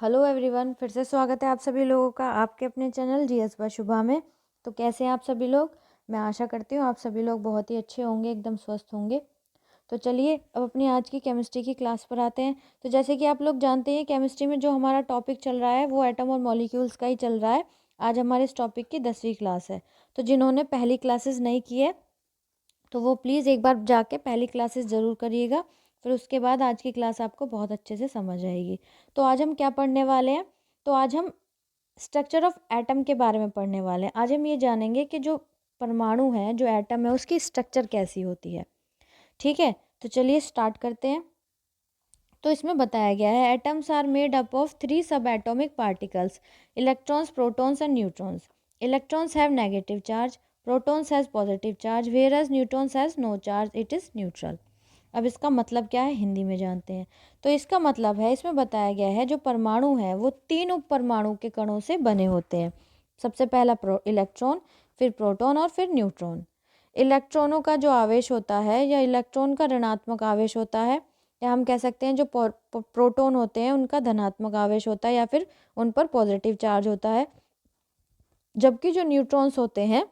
Hello everyone, फिर से स्वागत है आप सभी लोगों का आपके अपने चैनल जीएस बाय शुभा में। तो कैसे हैं आप सभी लोग? मैं आशा करती हूँ आप सभी लोग बहुत ही अच्छे होंगे, एकदम स्वस्थ होंगे। तो चलिए अब अपनी आज की केमिस्ट्री की क्लास पर आते हैं। तो जैसे कि आप लोग जानते हैं, केमिस्ट्री में जो हमारा टॉपिक चल रहा है वो एटम और मॉलिक्यूल्स का ही चल रहा है। आज हमारे इस टॉपिक की 10वीं क्लास है। तो जिन्होंने पहली क्लासेस नहीं की है तो वो प्लीज़ एक बार जाके पहली क्लासेस ज़रूर करिएगा। फिर उसके बाद आज की क्लास आपको बहुत अच्छे से समझ आएगी। तो आज हम क्या पढ़ने वाले हैं? तो आज हम स्ट्रक्चर ऑफ एटम के बारे में पढ़ने वाले हैं। आज हम ये जानेंगे कि जो परमाणु है, जो एटम है, उसकी स्ट्रक्चर कैसी होती है। ठीक है, तो चलिए स्टार्ट करते हैं। तो इसमें बताया गया है atoms are made up of 3 sub atomic particles, electrons, protons and neutrons. Electrons have negative charge, protons has positive charge, whereas neutrons has no charge, it is neutral. अब इसका मतलब क्या है हिंदी में जानते हैं। तो इसका मतलब है, इसमें बताया गया है जो परमाणु है वो 3 उप परमाणु के कणों से बने होते हैं। सबसे पहला इलेक्ट्रॉन, फिर प्रोटॉन और फिर न्यूट्रॉन। इलेक्ट्रॉनों का जो आवेश होता है या इलेक्ट्रॉन का ऋणात्मक आवेश होता है, या हम कह सकते हैं जो प्रोटॉन होते हैं उनका धनात्मक आवेश होता है या फिर उन पर पॉजिटिव चार्ज होता है। जबकि जो न्यूट्रॉन्स होते हैं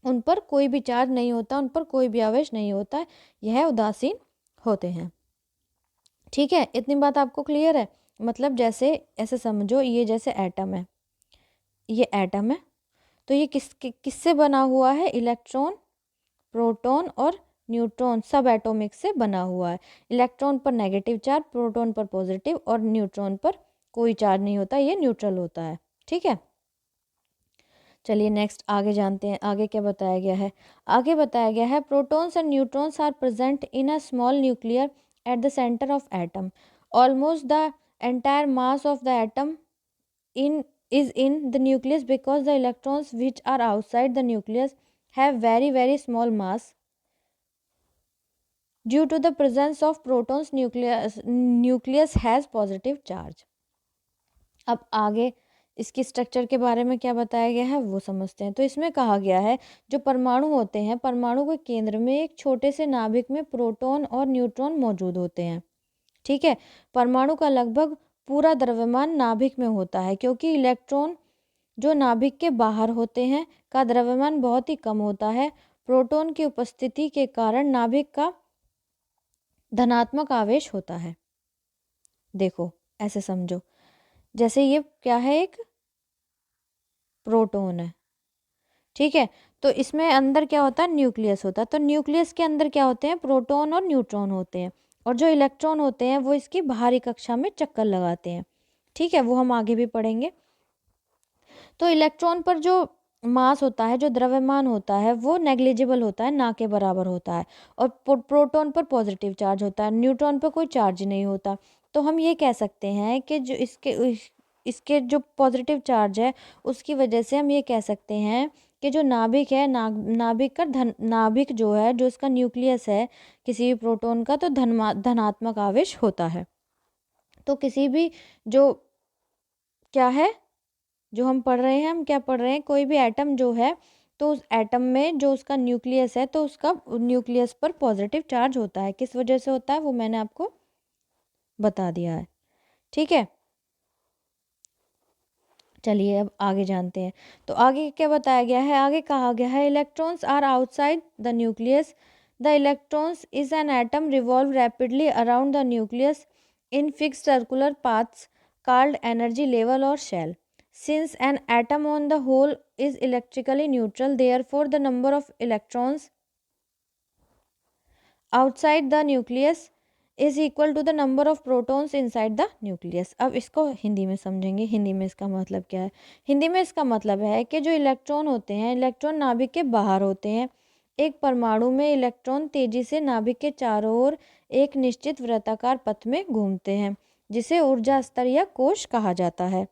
उन पर कोई भी चार्ज नहीं होता, उन पर कोई भी आवेश नहीं होता है, यह उदासीन होते हैं। ठीक है, इतनी बात आपको क्लियर है? मतलब जैसे ऐसे समझो, ये जैसे एटम है, ये एटम है, तो ये किससे बना हुआ है? इलेक्ट्रॉन, प्रोटॉन और न्यूट्रॉन सब एटॉमिक से बना हुआ है। इलेक्ट्रॉन पर नेगेटिव चार्ज, प्रोटॉन पर पॉजिटिव और न्यूट्रॉन पर कोई चार्ज नहीं होता, ये न्यूट्रल होता है। ठीक है, चलिए नेक्स्ट आगे जानते हैं आगे क्या बताया गया है। आगे बताया गया है protons and neutrons are present in a small nuclear at the centre of atom. Almost the entire mass of the atom in in the nucleus because the electrons which are outside the nucleus have very small mass due to the presence of protons. Nucleus has positive charge. अब आगे इसकी structure के बारे में क्या बताया गया है वो समझते हैं। तो इसमें कहा गया है जो परमाणु होते हैं, परमाणु के केंद्र में एक छोटे से नाभिक में प्रोटॉन और न्यूट्रॉन मौजूद होते हैं। ठीक है, परमाणु का लगभग पूरा द्रव्यमान नाभिक में होता है, क्योंकि इलेक्ट्रॉन जो नाभिक के बाहर होते हैं का द्रव्यमान बहुत ही कम होता है। प्रोटॉन की उपस्थिति के कारण नाभिक का धनात्मक आवेश होता है। देखो ऐसे समझो, जैसे ये क्या है, एक प्रोटॉन है। ठीक है, तो इसमें अंदर क्या होता है? न्यूक्लियस होता है। तो न्यूक्लियस के अंदर क्या होते हैं? प्रोटॉन और न्यूट्रॉन होते हैं, और जो इलेक्ट्रॉन होते हैं वो इसकी बाहरी कक्षा में चक्कर लगाते हैं। ठीक है, वो हम आगे भी पढ़ेंगे। तो इलेक्ट्रॉन पर जो मास होता है, जो द्रव्यमान होता है, वो नेग्लिजिबल होता है, ना के बराबर होता है। और प्रोटॉन पर पॉजिटिव चार्ज होता है, न्यूट्रॉन पर कोई चार्ज नहीं होता। तो हम ये कह सकते हैं कि जो इसके जो पॉजिटिव चार्ज है उसकी वजह से हम ये कह सकते हैं कि जो नाभिक है, नाभिक का नाभिक जो है, जो इसका न्यूक्लियस है किसी भी प्रोटॉन का, तो धनात्मक आवेश होता है। तो किसी भी जो क्या है, जो हम पढ़ रहे हैं, हम क्या पढ़ रहे हैं, कोई भी एटम जो है, तो उस एटम में जो उसका न्यूक्लियस है, तो उसका न्यूक्लियस पर पॉजिटिव चार्ज होता है। किस वजह से होता है वो मैंने आपको बता दिया है। ठीक है, चलिए अब आगे जानते हैं। तो आगे क्या बताया गया है? आगे कहा गया है electrons are outside the nucleus. The electrons is an atom revolve rapidly around the nucleus in fixed circular paths called energy level or shell. Since an atom on the whole is electrically neutral, therefore the number of electrons outside the nucleus is equal to the number of protons inside the nucleus. अब इसको हिंदी में समझेंगे। हिंदी में इसका मतलब क्या है? हिंदी में इसका मतलब है कि जो इलेक्ट्रॉन होते हैं, इलेक्ट्रॉन नाभिक के बाहर होते हैं। एक परमाणु में इलेक्ट्रॉन तेजी से नाभिक के चारों ओर एक निश्चित वृत्ताकार पथ में घूमते हैं, जिसे ऊर्जा स्तर या कोश कहा जाता है।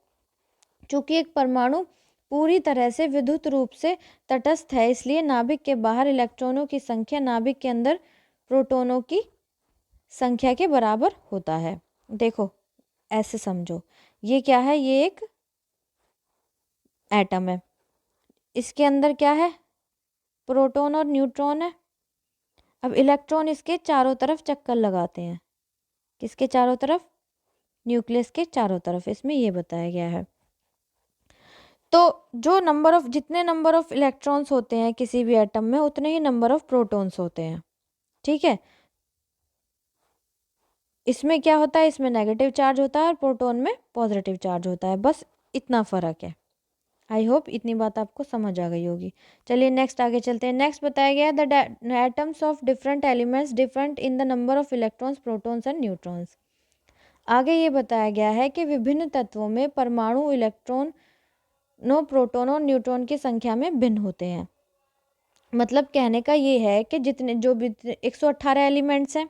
चूंकि एक परमाणु पूरी तरह से विद्युत रूप से तटस्थ है, इसलिए नाभिक के बाहर इलेक्ट्रॉनों की संख्या नाभिक के अंदर प्रोटॉनों की संख्या के बराबर होता है। देखो ऐसे समझो, ये क्या है? ये एक एटम है, इसके अंदर क्या है? प्रोटॉन और न्यूट्रॉन है। अब इलेक्ट्रॉन इसके चारों तरफ चक्कर लगाते हैं। किसके चारों तरफ? न्यूक्लियस के चारों तरफ, इसमें ये बताया गया है। तो जो जितने नंबर ऑफ इलेक्ट्रॉन्स होते हैं किसी भी एटम में, उतने ही नंबर ऑफ प्रोटॉन्स होते हैं। ठीक है, इसमें क्या होता है, इसमें नेगेटिव चार्ज होता है और प्रोटॉन में पॉजिटिव चार्ज होता है, बस इतना फ़र्क है। आई होप इतनी बात आपको समझ आ गई होगी। चलिए नेक्स्ट आगे चलते हैं। नेक्स्ट बताया गया है the atoms of different elements different in the number of electrons, protons and neutrons. आगे ये बताया गया है कि विभिन्न तत्वों में परमाणु इलेक्ट्रॉनों, प्रोटॉन और न्यूट्रॉन की संख्या में भिन्न होते हैं। मतलब कहने का ये है कि जितने जो भी 118 एलिमेंट्स हैं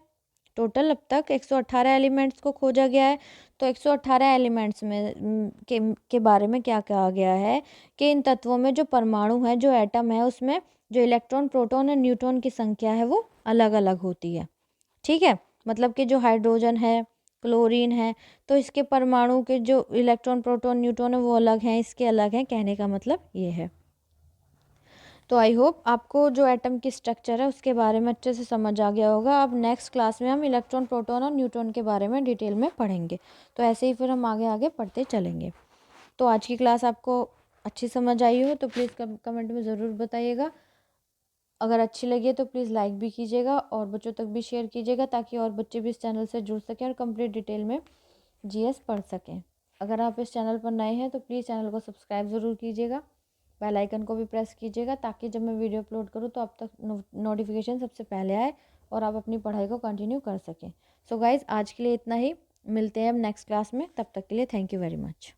टोटल, अब तक 118 एलिमेंट्स को खोजा गया है। तो 118 एलिमेंट्स में के बारे में क्या कहा गया है कि इन तत्वों में जो परमाणु है, जो एटम है, उसमें जो इलेक्ट्रॉन, प्रोटॉन और न्यूट्रॉन की संख्या है वो अलग अलग होती है। ठीक है, मतलब कि जो हाइड्रोजन है, क्लोरीन है, तो इसके परमाणु के जो इलेक्ट्रॉन, प्रोटॉन, न्यूट्रॉन है वो अलग हैं, इसके अलग हैं, कहने का मतलब ये है। तो आई होप आपको जो एटम की स्ट्रक्चर है उसके बारे में अच्छे से समझ आ गया होगा। अब नेक्स्ट क्लास में हम इलेक्ट्रॉन, प्रोटॉन और न्यूट्रॉन के बारे में डिटेल में पढ़ेंगे। तो ऐसे ही फिर हम आगे आगे पढ़ते चलेंगे। तो आज की क्लास आपको अच्छी समझ आई हो तो प्लीज़ कमेंट में ज़रूर बताइएगा। अगर अच्छी लगी है तो प्लीज़ लाइक भी कीजिएगा और बच्चों तक भी शेयर कीजिएगा, ताकि और बच्चे भी इस चैनल से जुड़ सकें और कंप्लीट डिटेल में जीएस पढ़ सकें। अगर आप इस चैनल पर नए हैं तो प्लीज़ चैनल को सब्सक्राइब ज़रूर कीजिएगा, बेल आइकन को भी प्रेस कीजिएगा, ताकि जब मैं वीडियो अपलोड करूँ तो आप तक नोटिफिकेशन सबसे पहले आए और आप अपनी पढ़ाई को कंटिन्यू कर सकें। सो गाइज़, आज के लिए इतना ही। मिलते हैं अब नेक्स्ट क्लास में, तब तक के लिए थैंक यू वेरी मच।